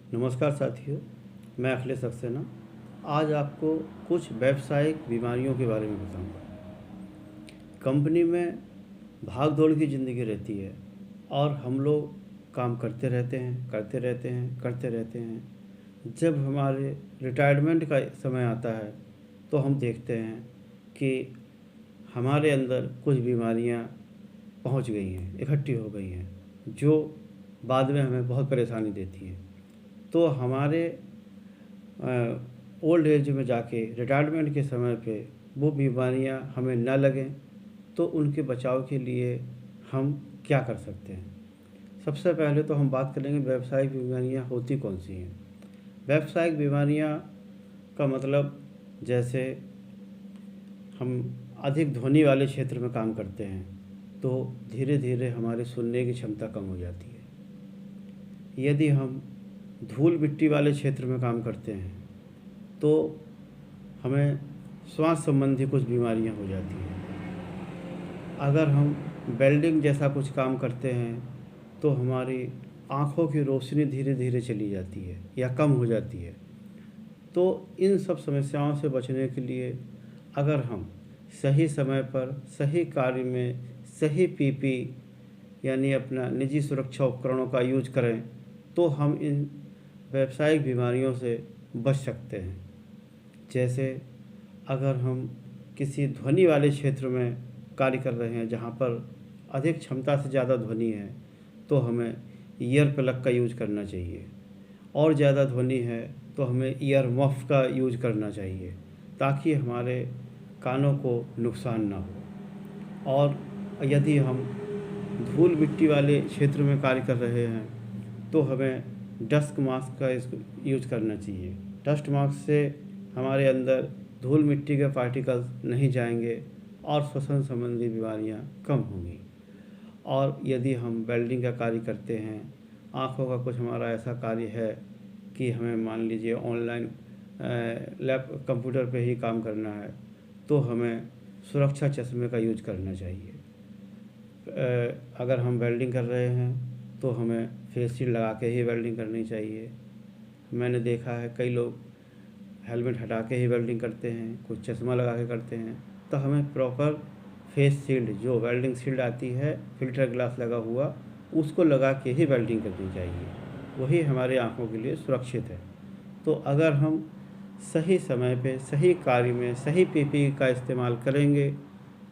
नमस्कार साथियों, मैं अखिलेश सक्सेना आज आपको कुछ व्यावसायिक बीमारियों के बारे में बताऊंगा। कंपनी में भाग दौड़ की ज़िंदगी रहती है और हम लोग काम करते रहते हैं। जब हमारे रिटायरमेंट का समय आता है तो हम देखते हैं कि हमारे अंदर कुछ बीमारियां पहुंच गई हैं, इकट्ठी हो गई हैं, जो बाद में हमें बहुत परेशानी देती हैं। तो हमारे ओल्ड एज में जाके रिटायरमेंट के समय पे वो बीमारियां हमें न लगें, तो उनके बचाव के लिए हम क्या कर सकते हैं। सबसे पहले तो हम बात करेंगे व्यावसायिक बीमारियां होती कौन सी हैं। व्यावसायिक बीमारियां का मतलब, जैसे हम अधिक ध्वनि वाले क्षेत्र में काम करते हैं तो धीरे धीरे हमारे सुनने की क्षमता कम हो जाती है। यदि हम धूल मिट्टी वाले क्षेत्र में काम करते हैं तो हमें श्वास संबंधी कुछ बीमारियां हो जाती हैं। अगर हम वेल्डिंग जैसा कुछ काम करते हैं तो हमारी आँखों की रोशनी धीरे धीरे चली जाती है या कम हो जाती है। तो इन सब समस्याओं से बचने के लिए अगर हम सही समय पर सही कार्य में सही पीपी यानी अपना निजी सुरक्षा उपकरणों का यूज करें तो हम इन व्यावसायिक बीमारियों से बच सकते हैं। जैसे अगर हम किसी ध्वनि वाले क्षेत्र में कार्य कर रहे हैं जहाँ पर अधिक क्षमता से ज़्यादा ध्वनि है तो हमें ईयर प्लग का यूज करना चाहिए, और ज़्यादा ध्वनि है तो हमें ईयर मफ का यूज करना चाहिए ताकि हमारे कानों को नुकसान ना हो। और यदि हम धूल मिट्टी वाले क्षेत्र में कार्य कर रहे हैं तो हमें डस्ट मास्क का यूज करना चाहिए। डस्ट मास्क से हमारे अंदर धूल मिट्टी के पार्टिकल्स नहीं जाएंगे और श्वसन संबंधी बीमारियां कम होंगी। और यदि हम वेल्डिंग का कार्य करते हैं, आँखों का कुछ हमारा ऐसा कार्य है कि हमें मान लीजिए ऑनलाइन कंप्यूटर पे ही काम करना है तो हमें सुरक्षा चश्मे का यूज करना चाहिए। अगर हम वेल्डिंग कर रहे हैं तो हमें फेस शील्ड लगा के ही वेल्डिंग करनी चाहिए। मैंने देखा है कई लोग हेलमेट हटा के ही वेल्डिंग करते हैं, कुछ चश्मा लगा के करते हैं। तो हमें प्रॉपर फेस शील्ड, जो वेल्डिंग शील्ड आती है फिल्टर ग्लास लगा हुआ, उसको लगा के ही वेल्डिंग करनी चाहिए। वही हमारे आँखों के लिए सुरक्षित है। तो अगर हम सही समय पे सही कार्य में सही पीपी का इस्तेमाल करेंगे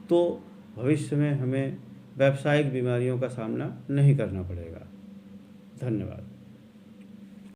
तो भविष्य में हमें व्यावसायिक बीमारियों का सामना नहीं करना पड़ेगा। धन्यवाद।